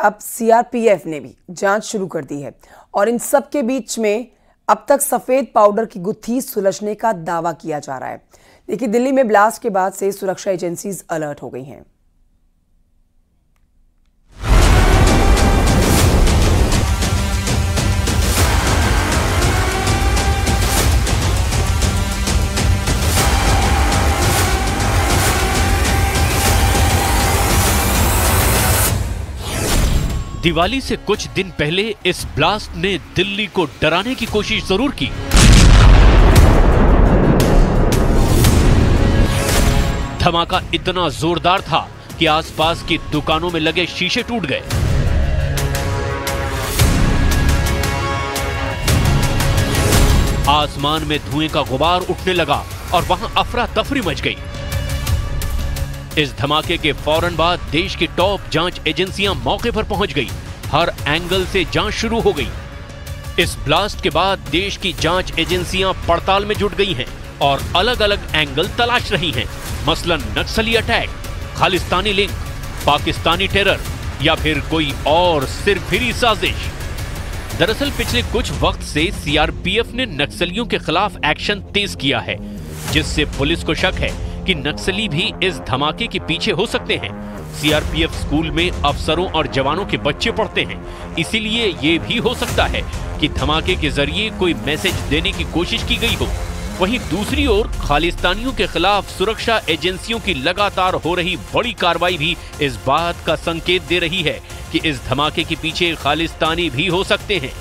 अब सीआरपीएफ ने भी जांच शुरू कर दी है और इन सब के बीच में अब तक सफेद पाउडर की गुत्थी सुलझने का दावा किया जा रहा है। देखिए, दिल्ली में ब्लास्ट के बाद से सुरक्षा एजेंसीज अलर्ट हो गई हैं। दिवाली से कुछ दिन पहले इस ब्लास्ट ने दिल्ली को डराने की कोशिश जरूर की। धमाका इतना जोरदार था कि आसपास की दुकानों में लगे शीशे टूट गए। आसमान में धुएं का गुबार उठने लगा और वहां अफरा तफरी मच गई। इस धमाके के फौरन बाद देश की टॉप जांच एजेंसियां मौके पर पहुंच गई। हर एंगल से जांच शुरू हो गई। इस ब्लास्ट के बाद देश की जांच एजेंसियां पड़ताल में जुट गई हैं और अलग अलग एंगल तलाश रही हैं। मसलन नक्सली attack, Khalistani link, Pakistani terror या फिर कोई और सिरफिरी साजिश। दरअसल पिछले कुछ वक्त से सीआरपीएफ ने नक्सलियों के खिलाफ एक्शन तेज किया है, जिससे पुलिस को शक है कि नक्सली भी इस धमाके के पीछे हो सकते हैं। सीआरपीएफ स्कूल में अफसरों और जवानों के बच्चे पढ़ते हैं, इसीलिए ये भी हो सकता है कि धमाके के जरिए कोई मैसेज देने की कोशिश की गई हो। वहीं दूसरी ओर खालिस्तानियों के खिलाफ सुरक्षा एजेंसियों की लगातार हो रही बड़ी कार्रवाई भी इस बात का संकेत दे रही है कि इस धमाके के पीछे खालिस्तानी भी हो सकते हैं।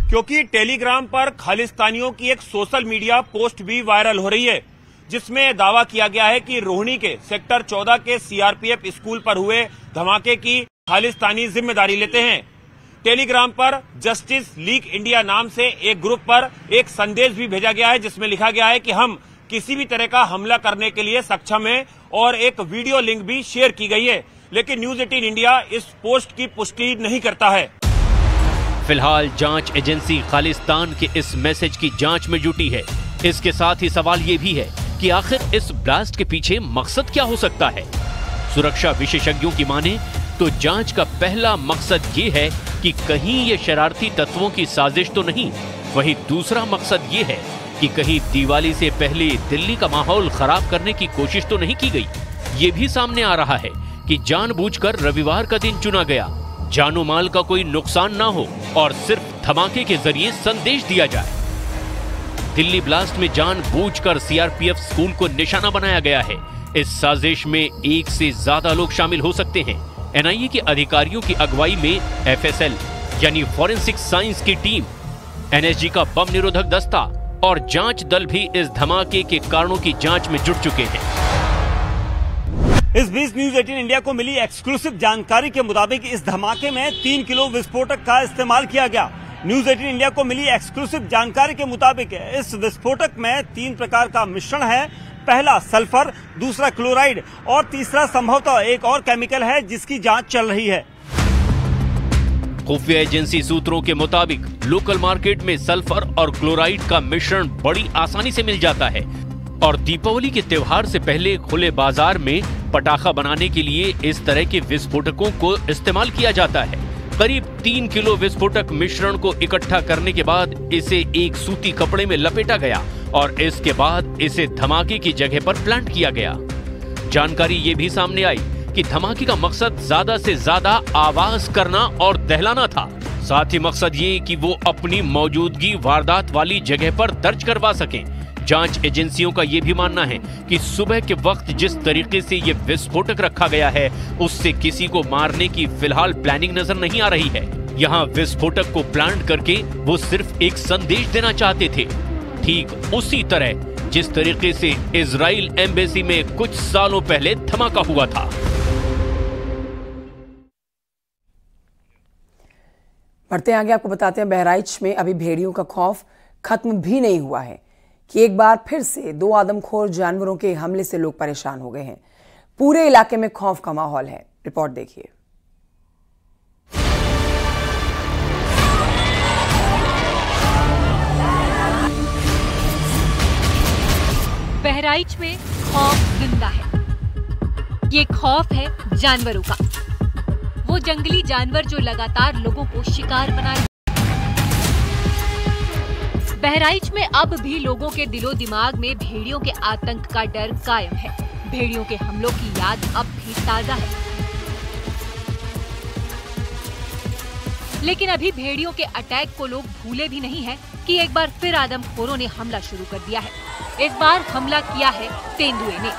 क्योंकि टेलीग्राम पर खालिस्तानियों की एक सोशल मीडिया पोस्ट भी वायरल हो रही है, जिसमें दावा किया गया है कि रोहिणी के सेक्टर 14 के सीआरपीएफ स्कूल पर हुए धमाके की खालिस्तानी जिम्मेदारी लेते हैं। टेलीग्राम पर जस्टिस लीग इंडिया नाम से एक ग्रुप पर एक संदेश भी भेजा गया है, जिसमें लिखा गया है कि हम किसी भी तरह का हमला करने के लिए सक्षम हैं और एक वीडियो लिंक भी शेयर की गई है। लेकिन न्यूज 18 इंडिया इस पोस्ट की पुष्टि नहीं करता है। फिलहाल जांच एजेंसी खालिस्तान के इस मैसेज की जांच में जुटी है। इसके साथ ही सवाल ये भी है कि आखिर इस ब्लास्ट के पीछे मकसद क्या हो सकता है। सुरक्षा विशेषज्ञों की माने तो जांच का पहला मकसद ये है कि कहीं ये शरारती तत्वों की साजिश तो नहीं। वहीं दूसरा मकसद ये है कि कहीं दिवाली से पहले दिल्ली का माहौल खराब करने की कोशिश तो नहीं की गई। ये भी सामने आ रहा है कि जानबूझकर रविवार का दिन चुना गया, जानो माल का कोई नुकसान ना हो और सिर्फ धमाके के जरिए संदेश दिया जाए। दिल्ली ब्लास्ट में जानबूझकर सीआरपीएफ स्कूल को निशाना बनाया गया है। इस साजिश में एक से ज्यादा लोग शामिल हो सकते हैं। एनआईए के अधिकारियों की अगुवाई में एफएसएल यानी फॉरेंसिक साइंस की टीम, एनएसजी का बम निरोधक दस्ता और जांच दल भी इस धमाके के कारणों की जांच में जुट चुके हैं। इस बीच न्यूज 18 इंडिया को मिली एक्सक्लूसिव जानकारी के मुताबिक इस धमाके में 3 किलो विस्फोटक का इस्तेमाल किया गया। न्यूज 18 इंडिया को मिली एक्सक्लूसिव जानकारी के मुताबिक इस विस्फोटक में 3 प्रकार का मिश्रण है। पहला सल्फर, दूसरा क्लोराइड और तीसरा संभवतः एक और केमिकल है जिसकी जांच चल रही है। खुफिया एजेंसी सूत्रों के मुताबिक लोकल मार्केट में सल्फर और क्लोराइड का मिश्रण बड़ी आसानी से मिल जाता है और दीपावली के त्योहार से पहले खुले बाजार में पटाखा बनाने के लिए इस तरह के विस्फोटकों को इस्तेमाल किया जाता है। करीब 3 किलो विस्फोटक मिश्रण को इकट्ठा करने के बाद इसे एक सूती कपड़े में लपेटा गया और इसके बाद इसे धमाके की जगह पर प्लांट किया गया। जानकारी ये भी सामने आई कि धमाके का मकसद ज्यादा से ज्यादा आवाज करना और दहलाना था। साथ ही मकसद ये कि वो अपनी मौजूदगी वारदात वाली जगह पर दर्ज करवा सकें। जांच एजेंसियों का ये भी मानना है कि सुबह के वक्त जिस तरीके से ये विस्फोटक रखा गया है उससे किसी को मारने की फिलहाल प्लानिंग नजर नहीं आ रही है। यहाँ विस्फोटक को प्लांट करके वो सिर्फ एक संदेश देना चाहते थे, ठीक उसी तरह जिस तरीके से इजराइल एम्बेसी में कुछ सालों पहले धमाका हुआ था। बढ़ते आगे आपको बताते हैं, बहराइच में अभी भेड़ियों का खौफ खत्म भी नहीं हुआ है कि एक बार फिर से 2 आदमखोर जानवरों के हमले से लोग परेशान हो गए हैं। पूरे इलाके में खौफ का माहौल है। रिपोर्ट देखिए। बहराइच में खौफ जिंदा है। ये खौफ है जानवरों का। वो जंगली जानवर जो लगातार लोगों को शिकार बना रहे। बहराइच में अब भी लोगों के दिलो दिमाग में भेड़ियों के आतंक का डर कायम है। भेड़ियों के हमलों की याद अब भी ताजा है, लेकिन अभी भेड़ियों के अटैक को लोग भूले भी नहीं हैं कि एक बार फिर आदमखोरों ने हमला शुरू कर दिया है। इस बार हमला किया है तेंदुए ने।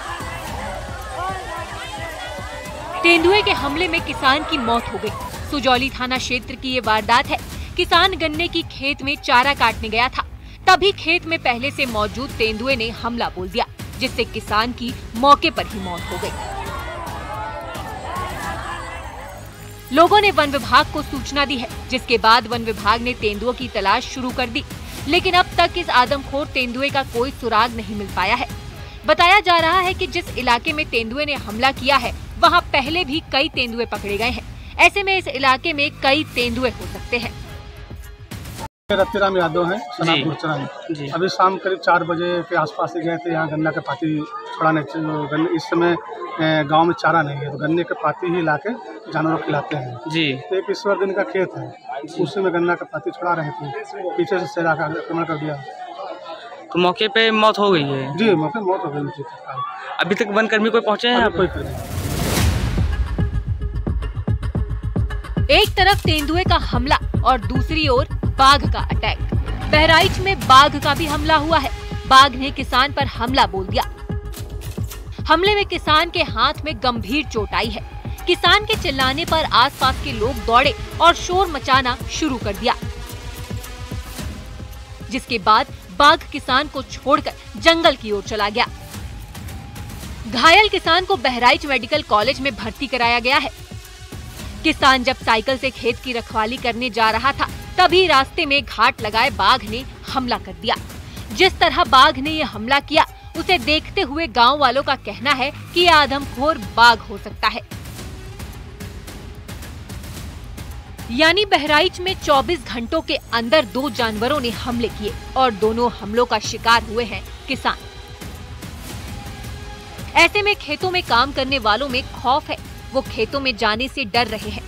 तेंदुए के हमले में किसान की मौत हो गई। सुजौली थाना क्षेत्र की ये वारदात है। किसान गन्ने की खेत में चारा काटने गया था, तभी खेत में पहले से मौजूद तेंदुए ने हमला बोल दिया, जिससे किसान की मौके पर ही मौत हो गई। लोगों ने वन विभाग को सूचना दी है, जिसके बाद वन विभाग ने तेंदुओं की तलाश शुरू कर दी, लेकिन अब तक इस आदमखोर तेंदुए का कोई सुराग नहीं मिल पाया है। बताया जा रहा है कि जिस इलाके में तेंदुए ने हमला किया है, वहां पहले भी कई तेंदुए पकड़े गए हैं। ऐसे में इस इलाके में कई तेंदुए हो सकते हैं। रत्तीराम यादव है, सनापुर चराई। अभी शाम करीब 4 बजे के आसपास से गए थे यहाँ गन्ना के पाती छुड़ाने। इस समय गांव में चारा नहीं है, तो गन्ने के पाती ही लाके जानवरों को खिलाते हैं जी। तो एक ईश्वर दिन का खेत है, उसी में गन्ना के पाती छुड़ा रहे थे, पीछे से शेर आकर आक्रमण कर दिया। तो मौके पे मौत हो गई है जी, मौके मौत हो गई। अभी तक वन कर्मी कोई पहुँचे हैं? कोई कर्मी। एक तरफ तेंदुए का हमला और दूसरी ओर बाघ का अटैक। बहराइच में बाघ का भी हमला हुआ है। बाघ ने किसान पर हमला बोल दिया। हमले में किसान के हाथ में गंभीर चोट आई है। किसान के चिल्लाने पर आसपास के लोग दौड़े और शोर मचाना शुरू कर दिया, जिसके बाद बाघ किसान को छोड़कर जंगल की ओर चला गया। घायल किसान को बहराइच मेडिकल कॉलेज में भर्ती कराया गया है। किसान जब साइकिल से खेत की रखवाली करने जा रहा था, तभी रास्ते में घाट लगाए बाघ ने हमला कर दिया। जिस तरह बाघ ने ये हमला किया, उसे देखते हुए गांव वालों का कहना है कि यह आदमखोर बाघ हो सकता है। यानी बहराइच में 24 घंटों के अंदर 2 जानवरों ने हमले किए और दोनों हमलों का शिकार हुए हैं किसान। ऐसे में खेतों में काम करने वालों में खौफ है, वो खेतों में जाने से डर रहे हैं।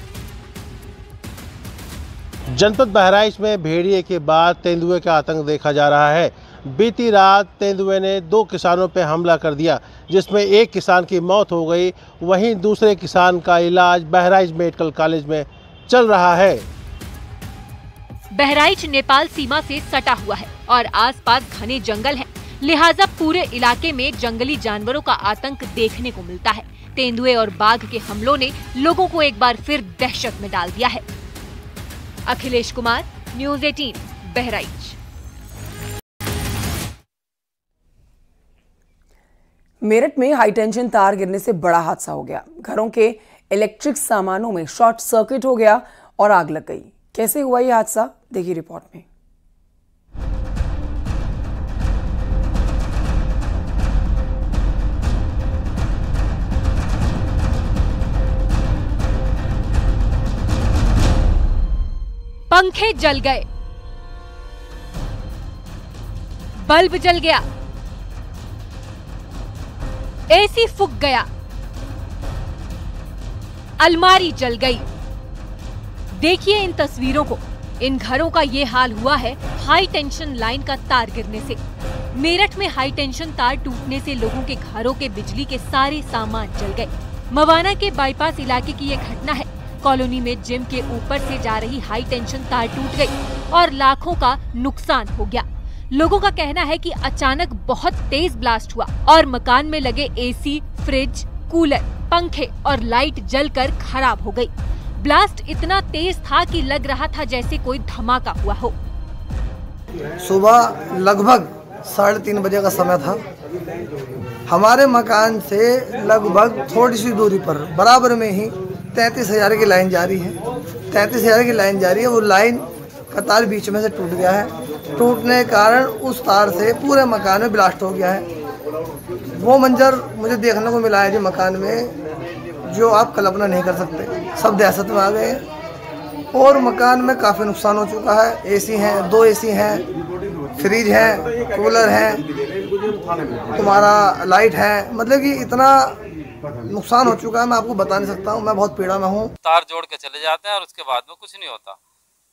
जनपद बहराइच में भेड़िए के बाद तेंदुए का आतंक देखा जा रहा है। बीती रात तेंदुए ने 2 किसानों पर हमला कर दिया, जिसमें एक किसान की मौत हो गई। वहीं दूसरे किसान का इलाज बहराइच मेडिकल कॉलेज में चल रहा है। बहराइच नेपाल सीमा से सटा हुआ है और आसपास घने जंगल हैं, लिहाजा पूरे इलाके में जंगली जानवरों का आतंक देखने को मिलता है। तेंदुए और बाघ के हमलों ने लोगों को एक बार फिर दहशत में डाल दिया है। अखिलेश कुमार, न्यूज़ 18, बहराइच। मेरठ में हाईटेंशन तार गिरने से बड़ा हादसा हो गया। घरों के इलेक्ट्रिक सामानों में शॉर्ट सर्किट हो गया और आग लग गई। कैसे हुआ यह हादसा, देखिए रिपोर्ट में। पंखे जल गए, बल्ब जल गया, एसी फूक गया, अलमारी जल गई। देखिए इन तस्वीरों को। इन घरों का ये हाल हुआ है हाई टेंशन लाइन का तार गिरने से। मेरठ में हाई टेंशन तार टूटने से लोगों के घरों के बिजली के सारे सामान जल गए। मवाना के बाईपास इलाके की ये घटना है। कॉलोनी में जिम के ऊपर से जा रही हाई टेंशन तार टूट गई और लाखों का नुकसान हो गया। लोगों का कहना है कि अचानक बहुत तेज ब्लास्ट हुआ और मकान में लगे एसी, फ्रिज, कूलर, पंखे और लाइट जलकर खराब हो गई। ब्लास्ट इतना तेज था कि लग रहा था जैसे कोई धमाका हुआ हो। सुबह लगभग 3:30 बजे का समय था। हमारे मकान से लगभग थोड़ी सी दूरी पर बराबर में ही 33,000 की लाइन जारी है। 33,000 की लाइन जारी है। वो लाइन का तार बीच में से टूट गया है। टूटने के कारण उस तार से पूरे मकान में ब्लास्ट हो गया है। वो मंजर मुझे देखने को मिला है जो मकान में, जो आप कल्पना नहीं कर सकते। सब दहशत में आ गए और मकान में काफ़ी नुकसान हो चुका है। एसी हैं, 2 एसी हैं, फ्रिज है, कूलर है, तुम्हारा लाइट है। मतलब कि इतना नुकसान हो चुका है, मैं आपको बता नहीं सकता हूँ, मैं बहुत पीड़ा में हूँ। तार जोड़ के चले जाते हैं और उसके बाद में कुछ नहीं होता,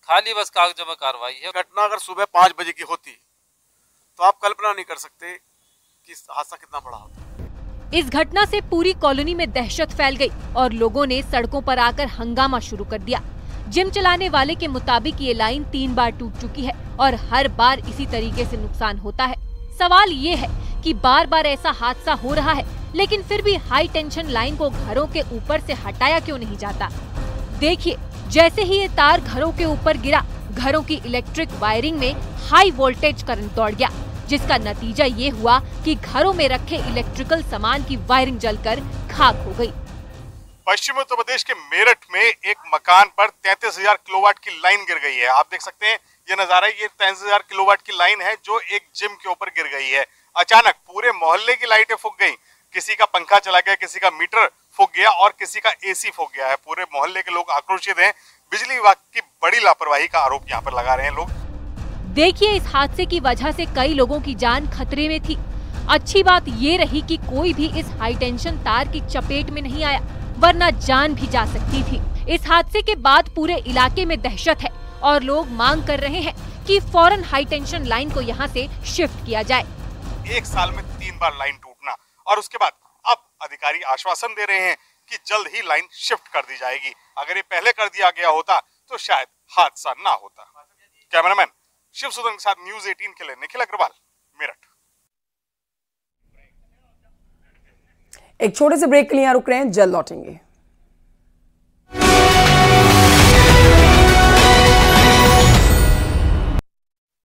खाली बस कागजों में कार्रवाई है। घटना अगर सुबह 5 बजे की होती तो आप कल्पना नहीं कर सकते कि हादसा कितना बड़ा होता। इस घटना से पूरी कॉलोनी में दहशत फैल गई और लोगों ने सड़कों पर आकर हंगामा शुरू कर दिया। जिम चलाने वाले के मुताबिक ये लाइन 3 बार टूट चुकी है और हर बार इसी तरीके से नुकसान होता है। सवाल ये है कि बार बार ऐसा हादसा हो रहा है, लेकिन फिर भी हाई टेंशन लाइन को घरों के ऊपर से हटाया क्यों नहीं जाता? देखिए, जैसे ही ये तार घरों के ऊपर गिरा, घरों की इलेक्ट्रिक वायरिंग में हाई वोल्टेज करंट दौड़ गया, जिसका नतीजा ये हुआ कि घरों में रखे इलेक्ट्रिकल सामान की वायरिंग जलकर खाक हो गई। पश्चिमी उत्तर प्रदेश के मेरठ में एक मकान पर 33,000 किलोवाट की लाइन गिर गई है। आप देख सकते हैं ये नजारा, ये 33,000 किलोवाट की लाइन है जो एक जिम के ऊपर गिर गई है। अचानक पूरे मोहल्ले की लाइटें फूक गई, किसी का पंखा चला गया, किसी का मीटर फूक गया और किसी का एसी फूक गया है। पूरे मोहल्ले के लोग आक्रोशित हैं। बिजली विभाग की बड़ी लापरवाही का आरोप यहाँ पर लगा रहे हैं लोग। देखिए, इस हादसे की वजह से कई लोगों की जान खतरे में थी। अच्छी बात ये रही कि कोई भी इस हाई टेंशन तार की चपेट में नहीं आया, वरना जान भी जा सकती थी। इस हादसे के बाद पूरे इलाके में दहशत है और लोग मांग कर रहे हैं कि फौरन हाई टेंशन लाइन को यहां से शिफ्ट किया जाए। 1 साल में 3 बार लाइन टूटना और उसके बाद अब अधिकारी आश्वासन दे रहे हैं कि जल्द ही लाइन शिफ्ट कर दी जाएगी। अगर ये पहले कर दिया गया होता तो शायद हादसा ना होता। कैमरामैन शिव सुदन के साथ न्यूज़ 18 के लिए निखिल अग्रवाल, मेरठ। एक छोटे से ब्रेक के लिए यहाँ रुक रहे हैं, जल्द लौटेंगे।